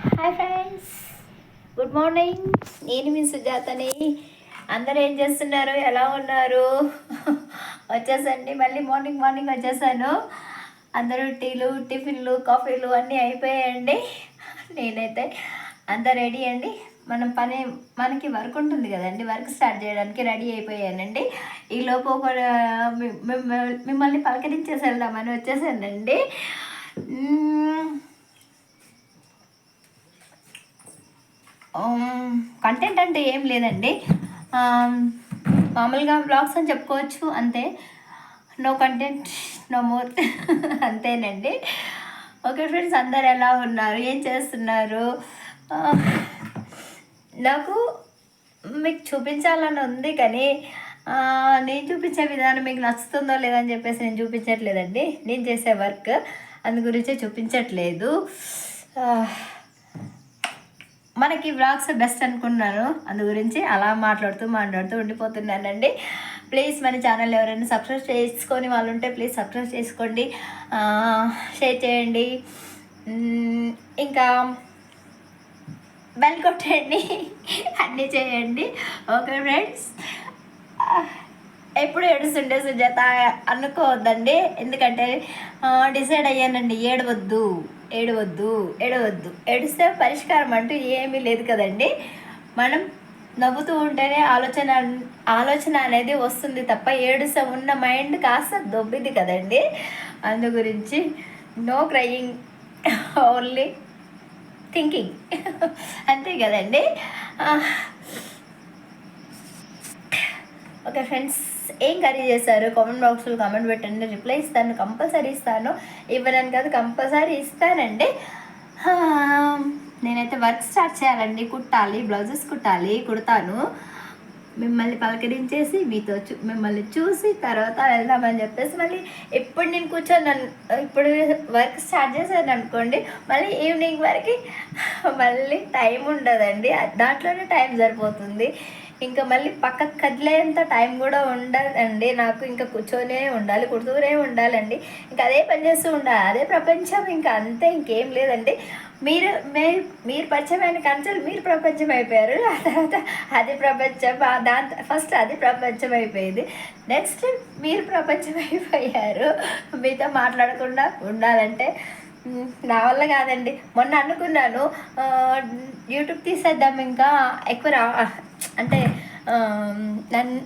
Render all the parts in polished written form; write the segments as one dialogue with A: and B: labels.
A: Hi friends, good morning. నేను మీ సుజాతని. అందరూ ఏం చేస్తున్నారు, ఎలా ఉన్నారు? వచ్చేసండి, మళ్ళీ మార్నింగ్ మార్నింగ్ వచ్చేసాను. అందరూ టీలు, టిఫిన్లు, కాఫీలు అన్నీ అయిపోయాయండి. నేనైతే అంతా రెడీ అండి. మనకి వర్క్ ఉంటుంది కదండి, వర్క్ స్టార్ట్ చేయడానికి రెడీ అయిపోయానండి. ఈలోపు మిమ్మల్ని పలకరించేసి వెళ్దామని వచ్చేసానండి. కంటెంట్ అంటే ఏం లేదండి, మామూలుగా బ్లాగ్స్ అని చెప్పుకోవచ్చు, అంతే. No content, no more. అంతేనండి. ఓకే ఫ్రెండ్స్, అందరు ఎలా ఉన్నారు, ఏం చేస్తున్నారు? నాకు మీకు చూపించాలని ఉంది, కానీ నేను చూపించే విధానం మీకు నచ్చుతుందో లేదని చెప్పేసి నేను చూపించట్లేదండి. నేను చేసే వర్క్ అందు గురించే చూపించట్లేదు. మనకి వ్లాగ్స్ బెస్ట్ అనుకున్నాను, అందు గురించి అలా మాట్లాడుతూ ఉండిపోతున్నానండి. ప్లీజ్ మన ఛానల్ ఎవరైనా సబ్స్క్రైబ్ చేసుకొని వాళ్ళు ఉంటే ప్లీజ్ సబ్స్క్రైబ్ చేసుకోండి, షేర్ చేయండి, ఇంకా బెల్ కొట్టండి, అన్నీ చేయండి. ఓకే ఫ్రెండ్స్, ఎప్పుడు ఏడుస్తుండే సుజాత అనుకోవద్దండి, ఎందుకంటే డిసైడ్ అయ్యానండి, ఏడవద్దు. ఏడిస్తే పరిష్కారం అంటూ ఏమీ లేదు కదండి. మనం నవ్వుతూ ఉంటేనే ఆలోచన అనేది వస్తుంది తప్ప, ఏడుస్తే ఉన్న మైండ్ కాస్త దొబ్బింది కదండి. అందు గురించి నో క్రయింగ్, ఓన్లీ థింకింగ్. అంతే కదండి. ఓకే ఫ్రెండ్స్, ఏం కర్రీ చేశారు కామెంట్ బాక్స్లో కామెంట్ పెట్టండి, రిప్లై ఇస్తాను, కంపల్సరీ ఇస్తాను. ఇవ్వనని కాదు, కంపల్సరీ ఇస్తానండి. నేనైతే వర్క్ స్టార్ట్ చేయాలండి, కుట్టాలి, బ్లౌజెస్ కుడతాను. మిమ్మల్ని పలకరించేసి మిమ్మల్ని చూసి తర్వాత వెళ్దామని చెప్పేసి, మళ్ళీ ఇప్పుడు నేను ఇప్పుడు వర్క్ స్టార్ట్ చేశాను అనుకోండి, మళ్ళీ ఈవినింగ్ వరకు మళ్ళీ టైం ఉండదండి, దాంట్లోనే టైం సరిపోతుంది. ఇంకా మళ్ళీ పక్కకు కదిలేంత టైం కూడా ఉండదండి నాకు. ఇంకా కూర్చొనే ఉండాలి, కుడుతూనే ఉండాలండి. ఇంకా అదే పని చేస్తూ ఉండాలి, అదే ప్రపంచం, ఇంకా అంతే, ఇంకేం లేదండి. మీరు పరిచయమైన కంచెలు మీరు ప్రపంచం అయిపోయారు. ఆ తర్వాత అది ప్రపంచం, ఫస్ట్ అది ప్రపంచం అయిపోయింది, నెక్స్ట్ మీరు ప్రపంచం అయిపోయారు. మీతో మాట్లాడకుండా ఉండాలంటే నా వల్ల కాదండి. మొన్న అనుకున్నాను యూట్యూబ్ తీసేద్దాం, ఇంకా ఎక్కువ అంటే నన్ను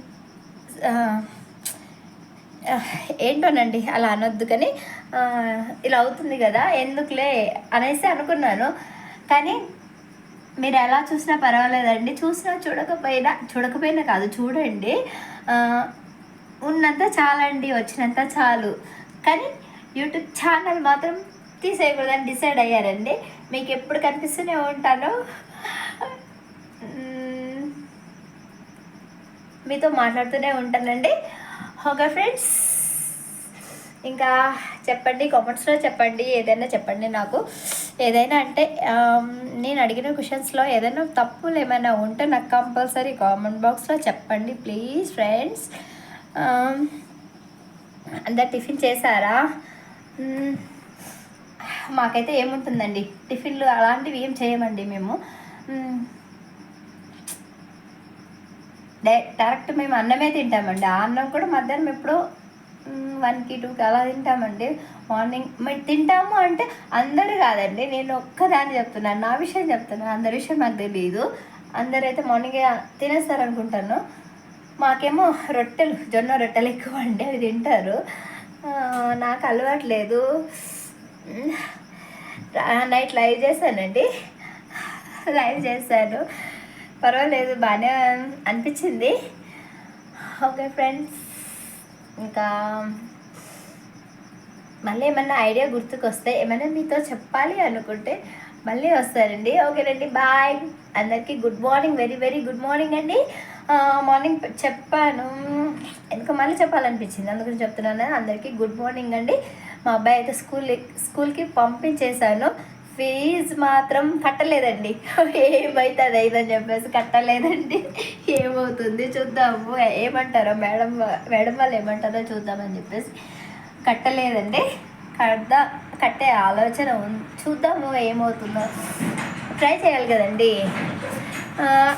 A: ఏంటోనండి, అలా అనొద్దు, కానీ ఇలా అవుతుంది కదా ఎందుకులే అనేసి అనుకున్నాను. కానీ మీరు ఎలా చూసినా పర్వాలేదండి, చూడకపోయినా కాదు, చూడండి. ఉన్నంత చాలండి, వచ్చినంత చాలు. కానీ యూట్యూబ్ ఛానల్ మాత్రం తీసేయకూడదని డిసైడ్ అయ్యారండి. మీకు ఎప్పుడు కనిపిస్తూనే ఉంటాను, మీతో మాట్లాడుతూనే ఉంటానండి. ఓకే ఫ్రెండ్స్, ఇంకా చెప్పండి, కామెంట్స్లో చెప్పండి, ఏదైనా చెప్పండి నాకు. ఏదైనా అంటే నేను అడిగిన క్వశ్చన్స్లో ఏదైనా తప్పులు ఏమైనా ఉంటే నాకు కంపల్సరీ కామెంట్ బాక్స్లో చెప్పండి ప్లీజ్ ఫ్రెండ్స్. అందరు టిఫిన్ చేశారా? మాకైతే ఏముంటుందండి, టిఫిన్లు అలాంటివి ఏం చేయమండి మేము. డైరెక్ట్ మేము అన్నమే తింటామండి. ఆ అన్నం కూడా మధ్యాహ్నం ఎప్పుడో 1కి 2కి అలా తింటామండి. మార్నింగ్ మేము తింటాము అంటే అందరూ కాదండి, నేను ఒక్కదాన్ని చెప్తున్నాను, నా విషయం చెప్తున్నాను, అందరి విషయం నాకు తెలియదు. అందరైతే మార్నింగే తినేస్తారు అనుకుంటాను. మాకేమో జొన్న రొట్టెలు ఎక్కువ అండి, అవి తింటారు. నాకు అలవాట్లేదు. నైట్ లైవ్ చేశానండి, పర్వాలేదు, బాగానే అనిపించింది. ఓకే ఫ్రెండ్స్, ఇంకా మళ్ళీ ఏమన్నా ఐడియా గుర్తుకొస్తే, ఏమైనా మీతో చెప్పాలి అనుకుంటే మళ్ళీ వస్తారండి. ఓకేనండి, బాయ్. అందరికీ good morning, very very good morning అండి. మార్నింగ్ చెప్పాను, ఎందుకు మళ్ళీ చెప్పాలనిపించింది, అందుకని చెప్తున్నాను. అందరికీ గుడ్ మార్నింగ్ అండి. మా అబ్బాయి అయితే స్కూల్కి పంపించేశాను. ఫీజు మాత్రం కట్టలేదండి. ఏమవుతుంది అయిందని చెప్పేసి కట్టలేదండి. ఏమవుతుంది చూద్దాము, ఏమంటారో మేడం వాళ్ళు ఏమంటారో చూద్దామని చెప్పేసి కట్టలేదండి. కట్టే ఆలోచన చూద్దాము ఏమవుతుందో. ట్రై చేయాలి కదండి.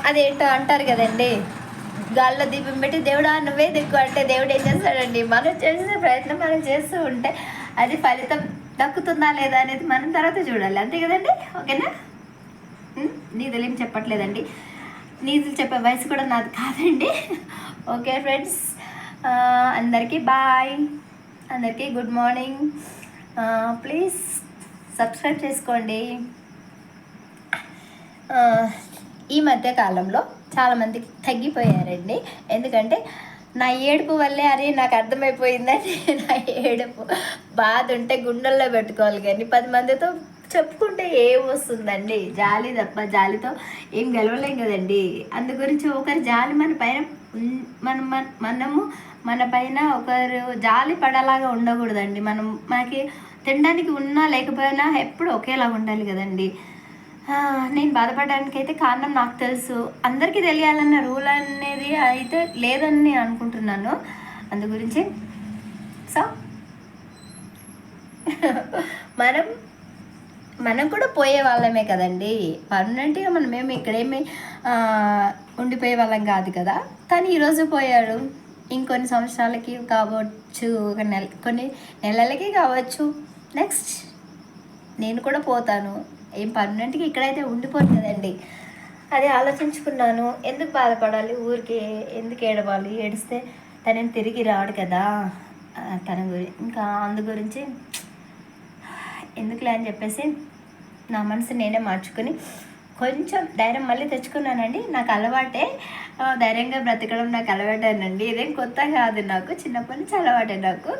A: అదేంటో అంటారు కదండి, గాల్లో దీపం పెట్టి దేవుడా నువ్వే దిక్కు అంటే దేవుడు ఏం చేస్తాడండి, మనం చేసే ప్రయత్నం మనం చేస్తూ ఉంటే అది ఫలితం దక్కుతుందా లేదా అనేది మనం తర్వాత చూడాలి, అంతే కదండి. ఓకేనా? నీతులు ఏం చెప్పట్లేదండి, నీతులు చెప్పే వయసు కూడా నాది కాదండి. ఓకే ఫ్రెండ్స్, అందరికీ బాయ్, అందరికీ గుడ్ మార్నింగ్. ప్లీజ్ సబ్స్క్రైబ్ చేసుకోండి. ఈ మధ్య కాలంలో చాలామందికి తగ్గిపోయారండి, ఎందుకంటే నా ఏడుపు వల్లే అని నాకు అర్థమైపోయిందండి. నా ఏడుపు బాధ ఉంటే గుండెల్లో పెట్టుకోవాలి, కానీ 10 మందితో చెప్పుకుంటే ఏం వస్తుందండి, జాలి తప్ప. జాలితో ఏం గెలవలేం కదండి. అందు గురించి ఒకరి జాలి మన పైన మనము మన పైన ఒకరు జాలి పడేలాగా ఉండకూడదండి. మనకి తినడానికి ఉన్నా లేకపోయినా ఎప్పుడు ఒకేలాగా ఉండాలి కదండి. నేను బాధపడడానికి అయితే కారణం నాకు తెలుసు, అందరికీ తెలియాలన్న రూల్ అనేది అయితే లేదని నేను అనుకుంటున్నాను. అందు గురించి సో మనం కూడా పోయే వాళ్ళమే కదండి. పర్మనెంట్గా మనమేమి ఇక్కడేమి ఉండిపోయే వాళ్ళం కాదు కదా. తను ఈరోజు పోయాడు, ఇంకొన్ని సంవత్సరాలకి కావచ్చు, కొన్ని నెలలకి కావచ్చు, నెక్స్ట్ నేను కూడా పోతాను. ఏం పర్మనెంట్గా ఇక్కడైతే ఉండిపోను కదండి. అది ఆలోచించుకున్నాను. ఎందుకు బాధపడాలి, ఊరికి ఎందుకు ఏడవాలి, ఏడిస్తే తనని తిరిగి రాడు కదా. తన ఇంకా అందు గురించి ఎందుకులే అని చెప్పేసి నా మనసు నేనే మార్చుకొని కొంచెం ధైర్యం మళ్ళీ తెచ్చుకున్నానండి. నాకు అలవాటే, ధైర్యంగా బ్రతకడం నాకు అలవాటేనండి. ఇదేం కొత్త కాదు, నాకు చిన్నప్పటి నుంచి అలవాటే నాకు.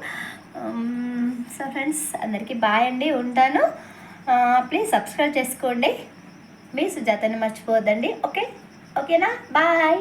A: సో ఫ్రెండ్స్, అందరికీ బాయ్ అండి, ఉంటాను. ప్లీజ్ సబ్స్క్రైబ్ చేసుకోండి. మీ సుజాతని మర్చిపోవద్దండి. ఓకేనా? బాయ్.